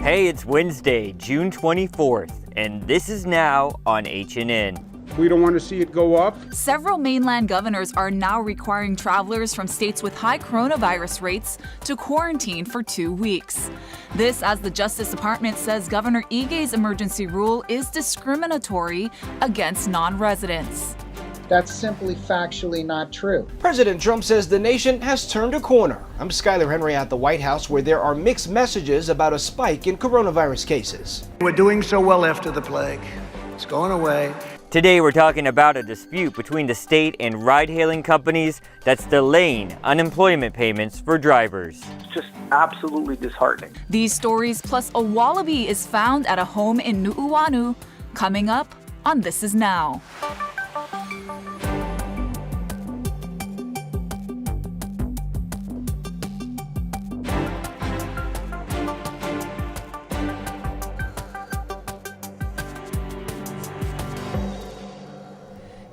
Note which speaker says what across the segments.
Speaker 1: Hey, it's Wednesday, June 24th, and this is now on HNN.
Speaker 2: We don't want to see it go up.
Speaker 3: Several mainland governors are now requiring travelers from states with high coronavirus rates to quarantine for 2 weeks. This as the Justice Department says Governor Ige's emergency rule is discriminatory against non-residents.
Speaker 4: That's simply factually not true.
Speaker 5: President Trump says the nation has turned a corner. I'm Skyler Henry at the White House, where there are mixed messages about a spike in coronavirus cases.
Speaker 6: We're doing so well after the plague. It's going away.
Speaker 1: Today we're talking about a dispute between the state and ride-hailing companies that's delaying unemployment payments for drivers.
Speaker 7: It's just absolutely disheartening.
Speaker 3: These stories plus a wallaby is found at a home in Nu'uanu, coming up on This Is Now.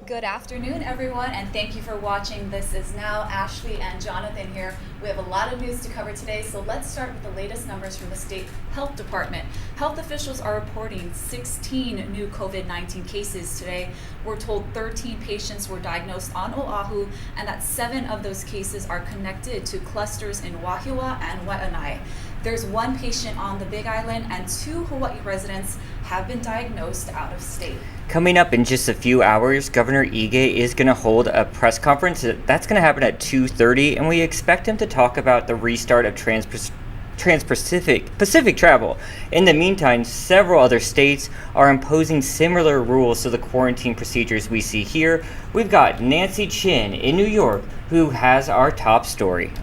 Speaker 3: Good afternoon, everyone, and thank you for watching This Is Now. Ashley and Jonathan here. We have a lot of news to cover today, so let's start with the latest numbers from the state health department. Health officials are reporting 16 new COVID-19 cases today. We're told 13 patients were diagnosed on Oahu, and that 7 of those cases are connected to clusters in Wahiawa and Waianae. There's 1 patient on the Big Island, and 2 Hawaii residents have been diagnosed out of state.
Speaker 1: Coming up in just a few hours, Governor Ige is going to hold a press conference. That's going to happen at 2:30, and we expect him to talk about the restart of Trans-Pacific travel. In the meantime, several other states are imposing similar rules to the quarantine procedures we see here. We've got Nancy Chin in New York, who has our top story.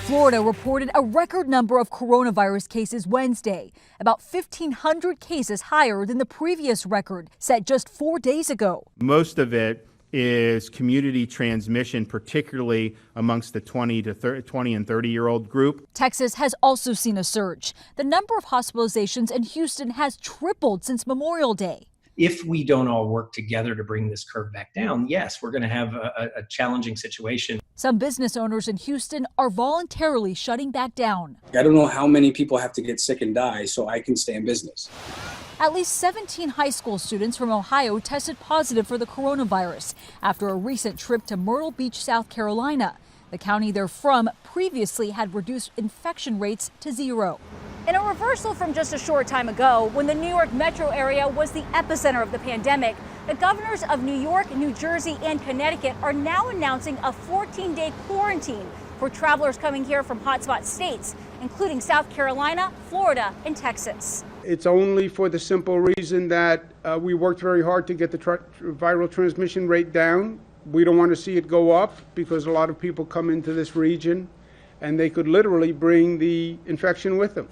Speaker 8: Florida reported a record number of coronavirus cases Wednesday, about 1,500 cases higher than the previous record set just 4 days ago.
Speaker 9: Most of it is community transmission, particularly amongst the 20 and 30-year-old group.
Speaker 8: Texas has also seen a surge. The number of hospitalizations in Houston has tripled since Memorial Day.
Speaker 10: If we don't all work together to bring this curve back down, yes, we're going to have a challenging situation.
Speaker 8: Some business owners in Houston are voluntarily shutting back down.
Speaker 11: I don't know how many people have to get sick and die so I can stay in business.
Speaker 8: At least 17 high school students from Ohio tested positive for the coronavirus after a recent trip to Myrtle Beach, South Carolina. The county they're from previously had reduced infection rates to 0. In a reversal from just a short time ago, when the New York metro area was the epicenter of the pandemic, the governors of New York, New Jersey, and Connecticut are now announcing a 14-day quarantine for travelers coming here from hotspot states, including South Carolina, Florida, and Texas.
Speaker 2: It's only for the simple reason that we worked very hard to get the viral transmission rate down. We don't want to see it go up because a lot of people come into this region and they could literally bring the infection with them.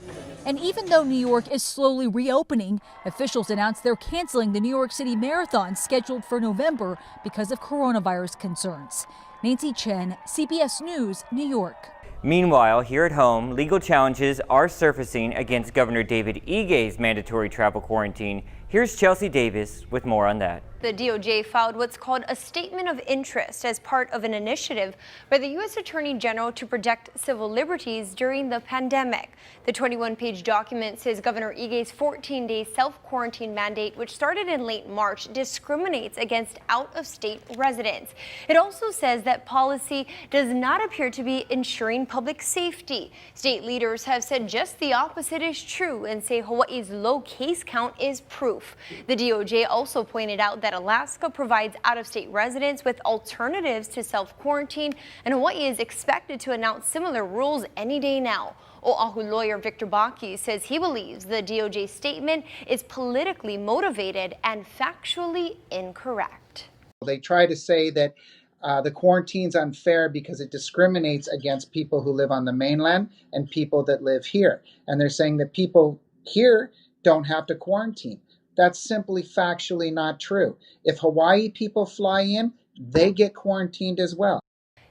Speaker 8: And even though New York is slowly reopening, officials announced they're canceling the New York City Marathon scheduled for November because of coronavirus concerns. Nancy Chen, CBS News, New York.
Speaker 1: Meanwhile, here at home, legal challenges are surfacing against Governor David Ige's mandatory travel quarantine. Here's Chelsea Davis with more on that.
Speaker 12: The DOJ filed what's called a statement of interest as part of an initiative by the U.S. Attorney General to protect civil liberties during the pandemic. The 21-page document says Governor Ige's 14-day self-quarantine mandate, which started in late March, discriminates against out-of-state residents. It also says that policy does not appear to be ensuring public safety. State leaders have said just the opposite is true and say Hawaii's low case count is proof. The DOJ also pointed out that Alaska provides out-of-state residents with alternatives to self-quarantine, and Hawaii is expected to announce similar rules any day now. Oahu lawyer Victor Baki says he believes the DOJ statement is politically motivated and factually incorrect.
Speaker 4: They try to say that the quarantine's unfair because it discriminates against people who live on the mainland and people that live here. And they're saying that people here don't have to quarantine. That's simply factually not true. If Hawaii people fly in, they get quarantined as well.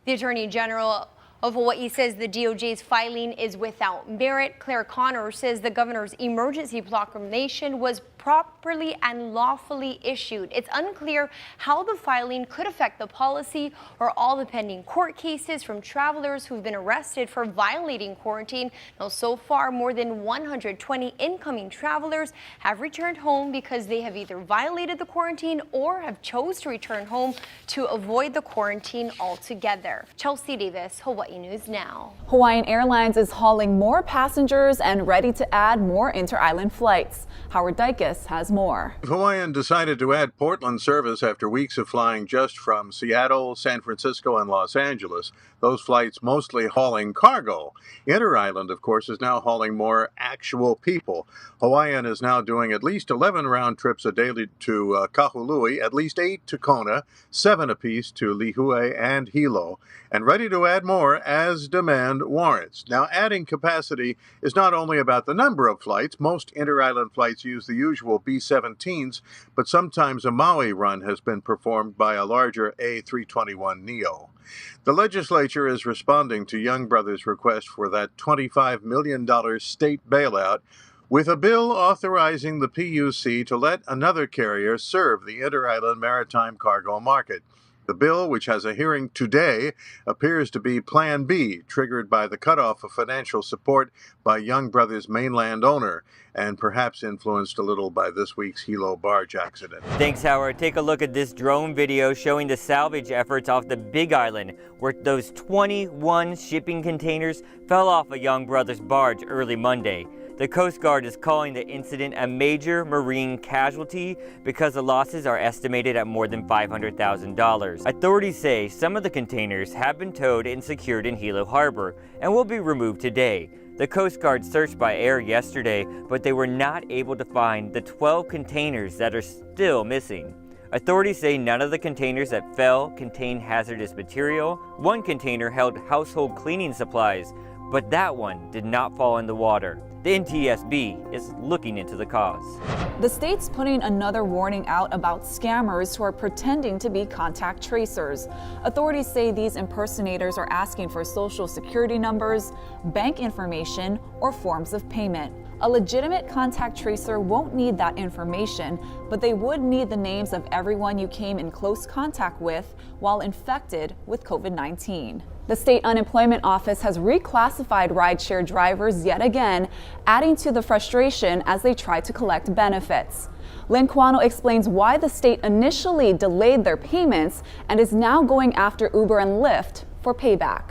Speaker 12: The Attorney General of Hawaii says the DOJ's filing is without merit. Claire Connor says the governor's emergency proclamation was properly and lawfully issued. It's unclear how the filing could affect the policy or all the pending court cases from travelers who've been arrested for violating quarantine. Now, so far, more than 120 incoming travelers have returned home because they have either violated the quarantine or have chose to return home to avoid the quarantine altogether. Chelsea Davis, Hawaii News Now.
Speaker 13: Hawaiian Airlines is hauling more passengers and ready to add more inter-island flights. Howard Dykes has more.
Speaker 14: Hawaiian decided to add Portland service after weeks of flying just from Seattle, San Francisco, and Los Angeles. Those flights mostly hauling cargo. Inter-island, of course, is now hauling more actual people. Hawaiian is now doing at least 11 round trips a day to Kahului, at least 8 to Kona, 7 apiece to Lihue and Hilo, and ready to add more as demand warrants. Now, adding capacity is not only about the number of flights. Most inter-island flights use the usual B-17s, but sometimes a Maui run has been performed by a larger A321neo. The legislature is responding to Young Brothers' request for that $25 million state bailout with a bill authorizing the PUC to let another carrier serve the inter-island maritime cargo market. The bill, which has a hearing today, appears to be Plan B, triggered by the cutoff of financial support by Young Brothers' mainland owner, and perhaps influenced a little by this week's Hilo barge accident.
Speaker 1: Thanks, Howard. Take a look at this drone video showing the salvage efforts off the Big Island, where those 21 shipping containers fell off a Young Brothers barge early Monday. The Coast Guard is calling the incident a major marine casualty because the losses are estimated at more than $500,000. Authorities say some of the containers have been towed and secured in Hilo Harbor and will be removed today. The Coast Guard searched by air yesterday, but they were not able to find the 12 containers that are still missing. Authorities say none of the containers that fell contained hazardous material. One container held household cleaning supplies, but that one did not fall in the water. The NTSB is looking into the cause.
Speaker 13: The state's putting another warning out about scammers who are pretending to be contact tracers. Authorities say these impersonators are asking for social security numbers, bank information, or forms of payment. A legitimate contact tracer won't need that information, but they would need the names of everyone you came in close contact with while infected with COVID-19. The state unemployment office has reclassified rideshare drivers yet again, adding to the frustration as they try to collect benefits. Lynn Kwano explains why the state initially delayed their payments and is now going after Uber and Lyft for payback.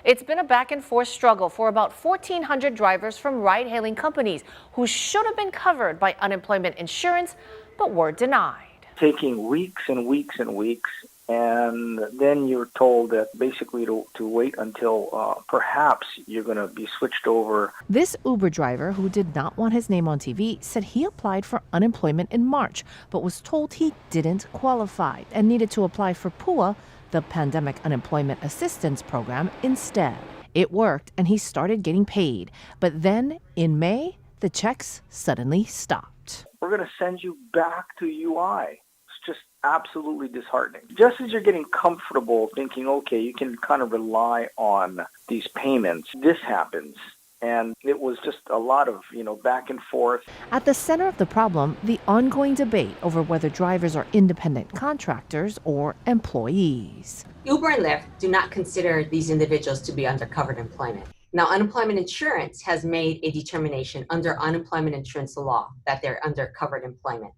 Speaker 15: It's been a back and forth struggle for about 1,400 drivers from ride-hailing companies who should have been covered by unemployment insurance, but were denied.
Speaker 7: Taking weeks and weeks and weeks, and then you're told that basically to wait until perhaps you're going to be switched over.
Speaker 15: This Uber driver, who did not want his name on TV, said he applied for unemployment in March, but was told he didn't qualify and needed to apply for PUA, the Pandemic Unemployment Assistance Program, instead. It worked and he started getting paid. But then in May, the checks suddenly stopped.
Speaker 7: We're going to send you back to UI. It's just absolutely disheartening. Just as you're getting comfortable thinking, okay, you can kind of rely on these payments, this happens. And it was just a lot of, back and forth.
Speaker 15: At the center of the problem, the ongoing debate over whether drivers are independent contractors or employees.
Speaker 16: Uber and Lyft do not consider these individuals to be under covered employment. Now, unemployment insurance has made a determination under unemployment insurance law that they're under covered employment.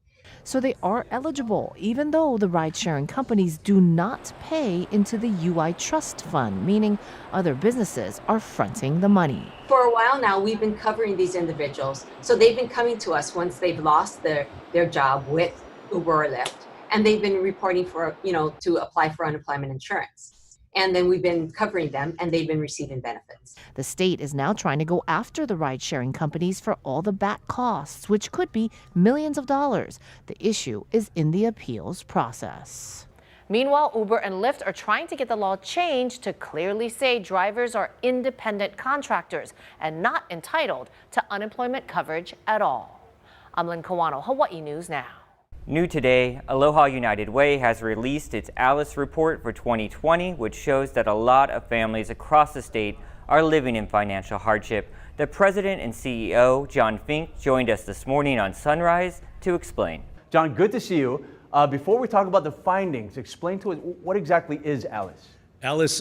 Speaker 15: So they are eligible, even though the ride-sharing companies do not pay into the UI Trust Fund, meaning other businesses are fronting the money.
Speaker 16: For a while now, we've been covering these individuals. So they've been coming to us once they've lost their job with Uber or Lyft, and they've been reporting for, to apply for unemployment insurance. And then we've been covering them, and they've been receiving benefits.
Speaker 15: The state is now trying to go after the ride-sharing companies for all the back costs, which could be millions of dollars. The issue is in the appeals process. Meanwhile, Uber and Lyft are trying to get the law changed to clearly say drivers are independent contractors and not entitled to unemployment coverage at all. I'm Lynn Kawano, Hawaii News Now.
Speaker 1: New today, Aloha United Way has released its ALICE report for 2020, which shows that a lot of families across the state are living in financial hardship. The president and CEO, John Fink, joined us this morning on Sunrise to explain.
Speaker 17: John, good to see you. Before we talk about the findings, explain to us what exactly is ALICE?
Speaker 18: ALICE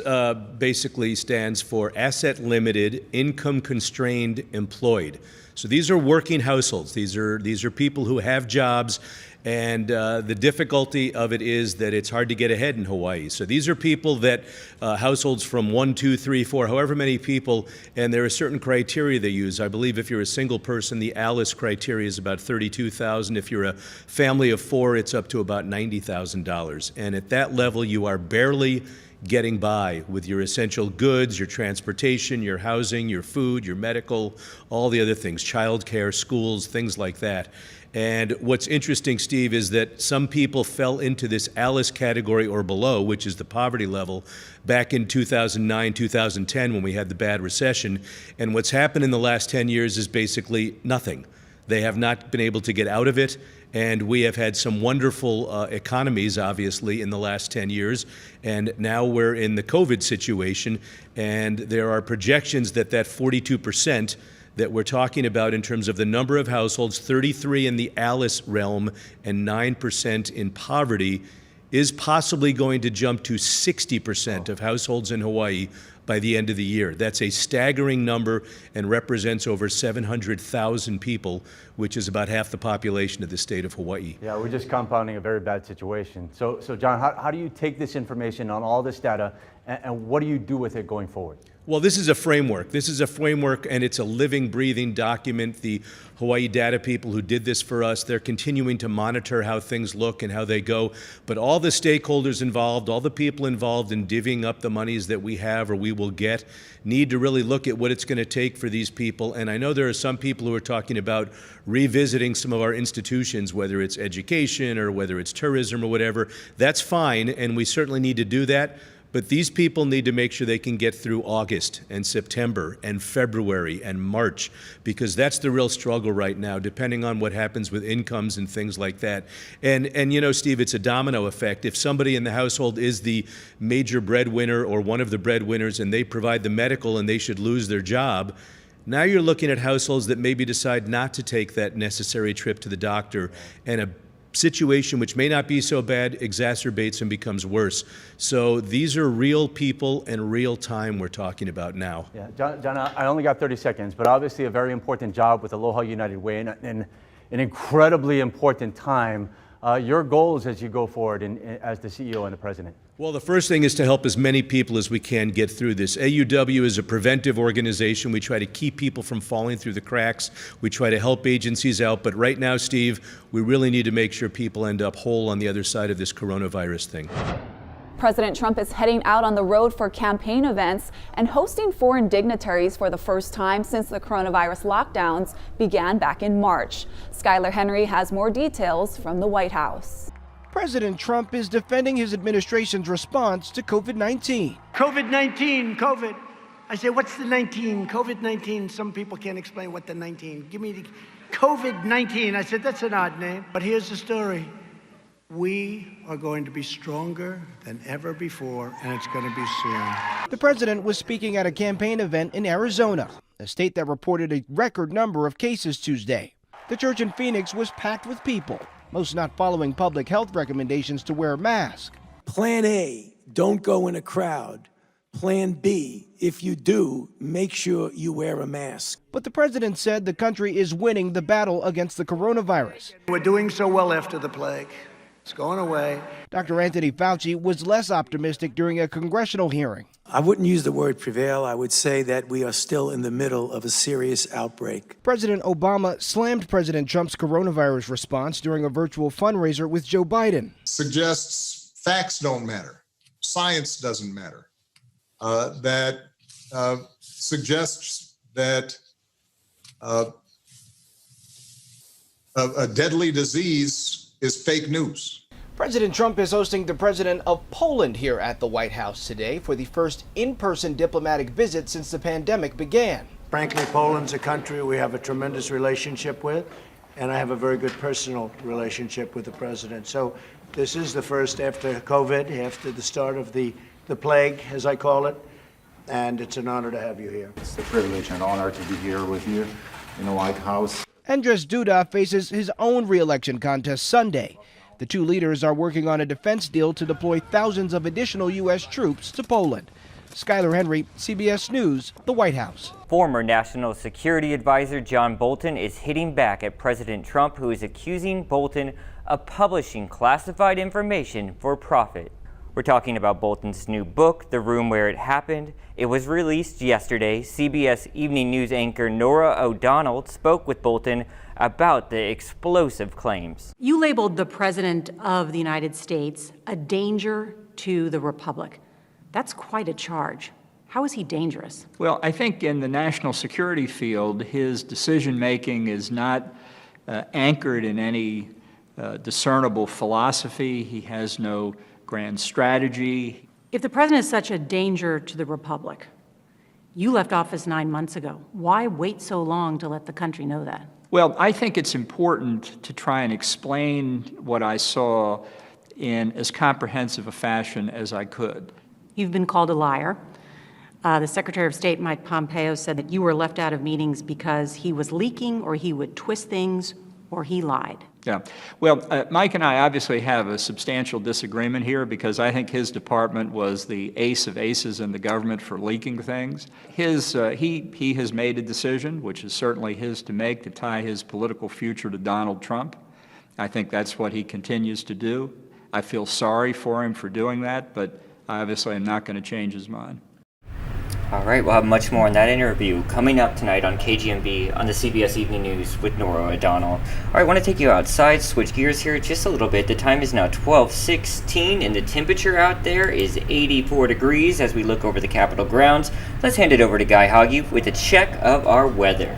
Speaker 18: basically stands for Asset Limited, Income Constrained Employed. So these are working households. These are people who have jobs, and the difficulty of it is that it's hard to get ahead in Hawaii. So these are people that, households from 1, 2, 3, 4, however many people, and there are certain criteria they use. I believe if you're a single person, the ALICE criteria is about $32,000. If you're a family of 4, it's up to about $90,000. And at that level, you are barely getting by with your essential goods, your transportation, your housing, your food, your medical, all the other things, childcare, schools, things like that. And what's interesting, Steve, is that some people fell into this ALICE category or below, which is the poverty level, back in 2009, 2010, when we had the bad recession. And what's happened in the last 10 years is basically nothing. They have not been able to get out of it. And we have had some wonderful economies, obviously, in the last 10 years. And now we're in the COVID situation. And there are projections that 42% that we're talking about in terms of the number of households, 33 in the ALICE realm and 9% in poverty, is possibly going to jump to 60% of households in Hawaii by the end of the year. That's a staggering number and represents over 700,000 people, which is about half the population of the state of Hawaii.
Speaker 17: Yeah, we're just compounding a very bad situation. So John, how do you take this information on all this data and what do you do with it going forward?
Speaker 18: Well, this is a framework. This is a framework, and it's a living, breathing document. The Hawaii data people who did this for us, they're continuing to monitor how things look and how they go. But all the stakeholders involved, all the people involved in divvying up the monies that we have or we will get, need to really look at what it's going to take for these people. And I know there are some people who are talking about revisiting some of our institutions, whether it's education or whether it's tourism or whatever. That's fine, and we certainly need to do that. But these people need to make sure they can get through August and September and February and March, because that's the real struggle right now, depending on what happens with incomes and things like that. And you know, Steve, it's a domino effect. If somebody in the household is the major breadwinner or one of the breadwinners and they provide the medical and they should lose their job, now you're looking at households that maybe decide not to take that necessary trip to the doctor, and a situation which may not be so bad exacerbates and becomes worse. So these are real people and real time we're talking about now.
Speaker 17: Yeah, John, I only got 30 seconds, but obviously a very important job with Aloha United Way and an incredibly important time. Your goals as you go forward as the CEO and the president?
Speaker 18: Well, the first thing is to help as many people as we can get through this. AUW is a preventive organization. We try to keep people from falling through the cracks. We try to help agencies out. But right now, Steve, we really need to make sure people end up whole on the other side of this coronavirus thing.
Speaker 13: President Trump is heading out on the road for campaign events and hosting foreign dignitaries for the first time since the coronavirus lockdowns began back in March. Skylar Henry has more details from the White House.
Speaker 5: President Trump is defending his administration's response to COVID-19.
Speaker 6: COVID. I say, what's the 19? COVID-19. Some people can't explain what the 19. Give me the COVID-19. I said, that's an odd name. But here's the story. We are going to be stronger than ever before, and it's going to be soon.
Speaker 5: The president was speaking at a campaign event in Arizona, a state that reported a record number of cases Tuesday. The church in Phoenix was packed with people, most not following public health recommendations to wear a mask.
Speaker 19: Plan A, don't go in a crowd. Plan B, if you do, make sure you wear a mask.
Speaker 5: But the president said the country is winning the battle against the coronavirus.
Speaker 6: We're doing so well after the plague. It's going away.
Speaker 5: Dr. Anthony Fauci was less optimistic during a congressional hearing.
Speaker 19: I wouldn't use the word prevail. I would say that we are still in the middle of a serious outbreak.
Speaker 5: President Obama slammed President Trump's coronavirus response during a virtual fundraiser with Joe Biden.
Speaker 20: Suggests facts don't matter. Science doesn't matter. That suggests that a deadly disease is fake news.
Speaker 5: President Trump is hosting the president of Poland here at the White House today for the first in-person diplomatic visit since the pandemic began.
Speaker 6: Frankly, Poland's a country we have a tremendous relationship with. and I have a very good personal relationship with the president. So this is the first after COVID, after the start of the plague, as I call it, and it's an honor to have you here.
Speaker 21: It's a privilege and honor to be here with you in the White House.
Speaker 5: Andres Duda faces his own re-election contest Sunday. The two leaders are working on a defense deal to deploy thousands of additional U.S. troops to Poland. Skylar Henry, CBS News, the White House.
Speaker 1: Former National Security Advisor John Bolton is hitting back at President Trump, who is accusing Bolton of publishing classified information for profit. We're talking about Bolton's new book, The Room Where It Happened. It was released yesterday. CBS Evening News anchor Norah O'Donnell spoke with Bolton about the explosive claims.
Speaker 22: You labeled the President of the United States a danger to the Republic. That's quite a charge. How is he dangerous?
Speaker 23: Well, I think in the national security field, his decision-making is not anchored in any discernible philosophy. He has no grand strategy.
Speaker 22: If the President is such a danger to the Republic, you left office 9 months ago. Why wait so long to let the country know that?
Speaker 23: Well, I think it's important to try and explain what I saw in as comprehensive a fashion as I could.
Speaker 22: You've been called a liar. The Secretary of State, Mike Pompeo, said that you were left out of meetings because he was leaking, or he would twist things, or he lied.
Speaker 23: Yeah. Well, Mike and I obviously have a substantial disagreement here, because I think his department was the ace of aces in the government for leaking things. He has made a decision, which is certainly his to make, to tie his political future to Donald Trump. I think that's what he continues to do. I feel sorry for him for doing that, but I obviously am not going to change his mind.
Speaker 1: All right, we'll have much more on that interview coming up tonight on KGMB on the CBS Evening News with Norah O'Donnell. All right, I want to take you outside, switch gears here just a little bit. The time is now 12:16, and the temperature out there is 84 degrees as we look over the Capitol grounds. Let's hand it over to Guy Hoggy with a check of our weather.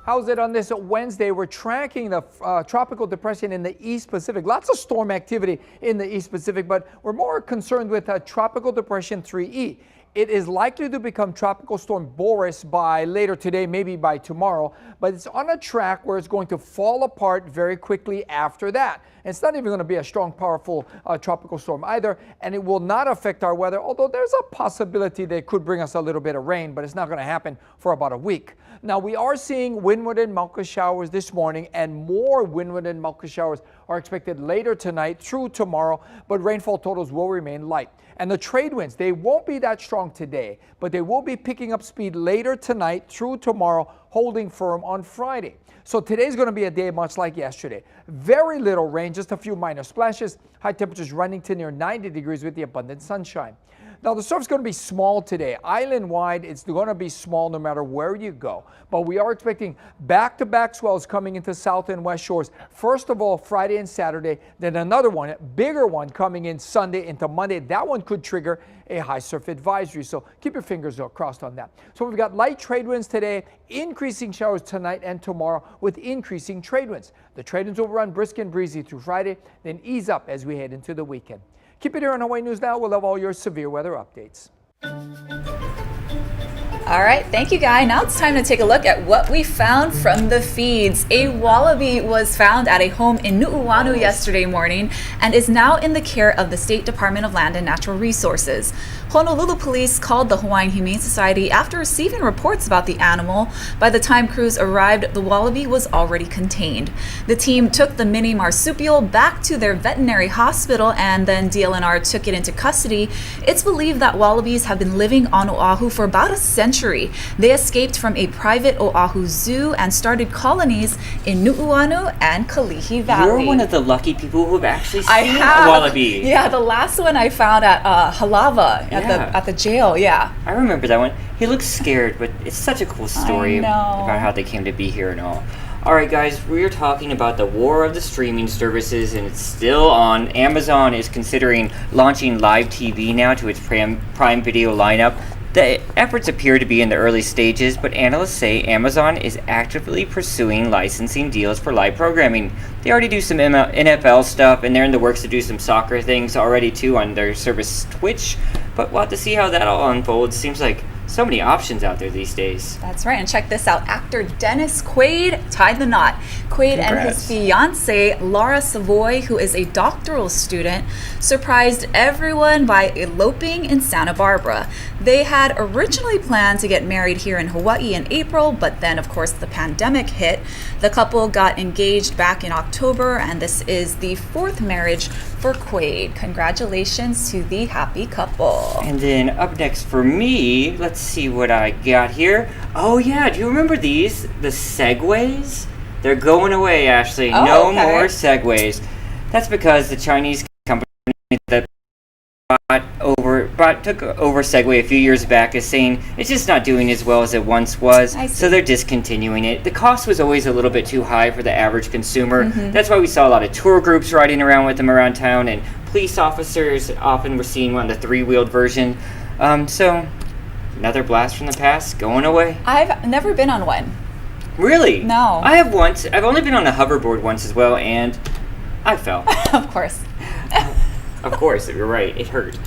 Speaker 24: How's it on this Wednesday? We're tracking the tropical depression in the East Pacific. Lots of storm activity in the East Pacific, but we're more concerned with Tropical Depression 3E. It is likely to become Tropical Storm Boris by later today, maybe by tomorrow, but it's on a track where it's going to fall apart very quickly after that. And it's not even going to be a strong, powerful tropical storm either, and it will not affect our weather, although there's a possibility that it could bring us a little bit of rain, but it's not going to happen for about a week. Now, we are seeing windward and Mauka showers this morning, and more windward and Mauka showers are expected later tonight through tomorrow, but rainfall totals will remain light. And the trade winds, they won't be that strong today, but they will be picking up speed later tonight through tomorrow, holding firm on Friday. So today's going to be a day much like yesterday. Very little rain, just a few minor splashes. High temperatures running to near 90 degrees with the abundant sunshine. Now, the surf's going to be small today. Island-wide, it's going to be small no matter where you go. But we are expecting back-to-back swells coming into south and west shores. First of all, Friday and Saturday, then another one, a bigger one coming in Sunday into Monday. That one could trigger a high surf advisory, so keep your fingers crossed on that. So we've got light trade winds today, increasing showers tonight and tomorrow with increasing trade winds. The trade winds will run brisk and breezy through Friday, then ease up as we head into the weekend. Keep it here on Hawaii News Now. We'll have all your severe weather updates.
Speaker 3: All right, thank you, Guy. Now it's time to take a look at what we found from the feeds. A wallaby was found at a home in Nu'uanu yesterday morning and is now in the care of the State Department of Land and Natural Resources. Honolulu police called the Hawaiian Humane Society after receiving reports about the animal. By the time crews arrived, the wallaby was already contained. The team took the mini marsupial back to their veterinary hospital, and then DLNR took it into custody. It's believed that wallabies have been living on Oahu for about a century. They escaped from a private Oahu zoo and started colonies in Nu'uanu and Kalihi Valley.
Speaker 1: You're one of the lucky people who have actually seen
Speaker 3: a
Speaker 1: wallaby.
Speaker 3: Yeah, the last one I found at Halava at the jail. Yeah,
Speaker 1: I remember that one. He looks scared, but it's such a cool story about how they came to be here and all. All right, guys, we're talking about the war of the streaming services, and it's still on. Amazon is considering launching live TV now to its Prime Video lineup. The efforts appear to be in the early stages, but analysts say Amazon is actively pursuing licensing deals for live programming. They already do some NFL stuff, and they're in the works to do some soccer things already too on their service Twitch. But we'll have to see how that all unfolds. Seems like so many options out there these days.
Speaker 3: That's right, and check this out. Actor Dennis Quaid tied the knot. Quaid and his fiancée, Laura Savoy, who is a doctoral student, surprised everyone by eloping in Santa Barbara. They had originally planned to get married here in Hawaii in April, but then, of course, the pandemic hit. The couple got engaged back in October, and this is the 4th marriage for Quaid. Congratulations to the happy couple.
Speaker 1: And then up next for me, let's see what I got here. Oh yeah, do you remember these? The Segways? They're going away, Ashley. No more Segways. That's because the Chinese company that took over Segway a few years back is saying it's just not doing as well as it once was, so they're discontinuing it. The cost was always a little bit too high for the average consumer. That's why we saw a lot of tour groups riding around with them around town, and police officers often were seen on the 3-wheeled version. So another blast from the past, going away.
Speaker 3: I've never been on one.
Speaker 1: Really?
Speaker 3: No.
Speaker 1: I have once. I've only been on a hoverboard once as well, and I fell.
Speaker 3: Of course.
Speaker 1: Of course, you're right. It hurt.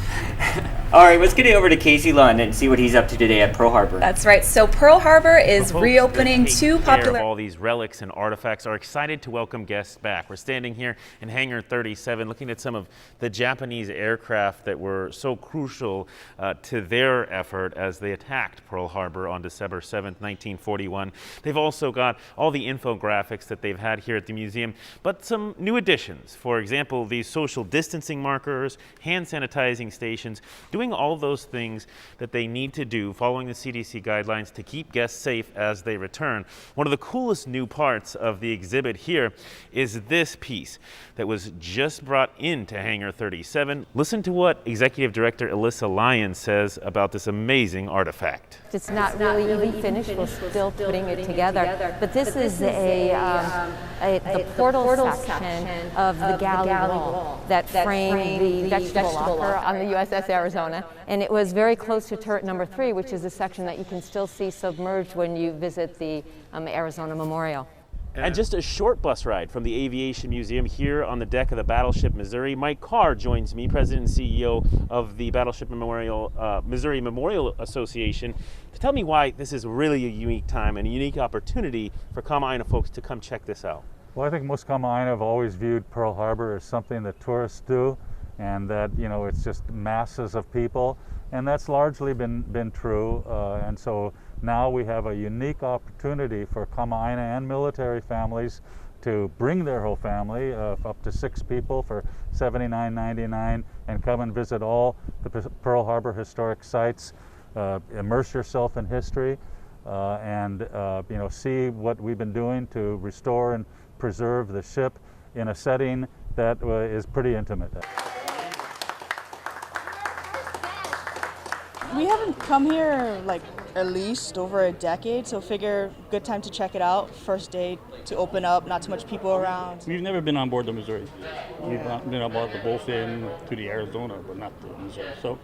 Speaker 1: All right, let's get it over to Casey Lund and see what he's up to today at Pearl Harbor.
Speaker 3: That's right. So Pearl Harbor is reopening 2 popular...
Speaker 2: All these relics and artifacts are excited to welcome guests back. We're standing here in Hangar 37 looking at some of the Japanese aircraft that were so crucial to their effort as they attacked Pearl Harbor on December 7th, 1941. They've also got all the infographics that they've had here at the museum, but some new additions. For example, these social distancing markers, hand sanitizing stations, doing all those things that they need to do following the CDC guidelines to keep guests safe as they return. One of the coolest new parts of the exhibit here is this piece that was just brought into Hangar 37. Listen to what Executive Director Alyssa Lyons says about this amazing artifact.
Speaker 9: It's not really even finished. We're still putting it together. But this is the portal section of the galley wall that framed the vegetable locker on the USS Arizona. And it was very close to turret number 3, which is a section that you can still see submerged when you visit the Arizona Memorial.
Speaker 2: And just a short bus ride from the Aviation Museum here on the deck of the Battleship Missouri. Mike Carr joins me, President and CEO of the Battleship Missouri Memorial Association, to tell me why this is really a unique time and a unique opportunity for Kama'aina folks to come check this out.
Speaker 10: Well, I think most Kama'aina have always viewed Pearl Harbor as something that tourists do, and that, you know, it's just masses of people, and that's largely been true. And so now we have a unique opportunity for Kama'aina and military families to bring their whole family, up to 6 people for $79.99, and come and visit all the Pearl Harbor historic sites, immerse yourself in history, and you know, see what we've been doing to restore and preserve the ship in a setting that is pretty intimate.
Speaker 11: We haven't come here like at least over a decade, so figure good time to check it out. First day to open up, not too much people around.
Speaker 25: We've never been on board the Missouri. We've been on board the Bullfin to the Arizona, but not the Missouri. So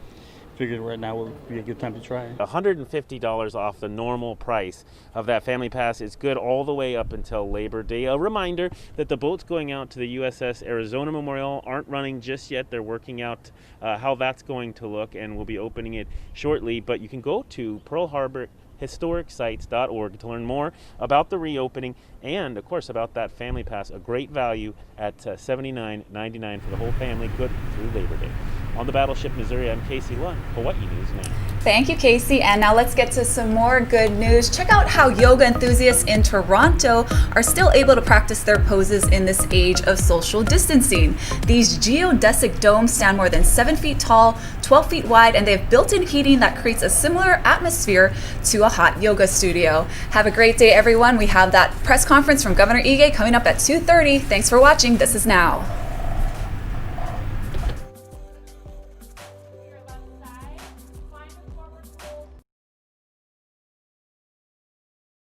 Speaker 25: figured right now would be a good time to try it.
Speaker 2: $150 off the normal price of that family pass. It's good all the way up until Labor Day. A reminder that the boats going out to the USS Arizona Memorial aren't running just yet. They're working out how that's going to look, and we'll be opening it shortly. But you can go to Pearl Harbor historicsites.org to learn more about the reopening and, of course, about that family pass, a great value at $79.99 for the whole family, good through Labor Day. On the Battleship Missouri, I'm Casey Lund, Hawaii News Now.
Speaker 3: Thank you, Casey. And now let's get to some more good news. Check out how yoga enthusiasts in Toronto are still able to practice their poses in this age of social distancing. These geodesic domes stand more than 7 feet tall, 12 feet wide, and they have built-in heating that creates a similar atmosphere to a hot yoga studio. Have a great day, everyone. We have that press conference from Governor Ige coming up at 2:30. Thanks for watching. This is Now.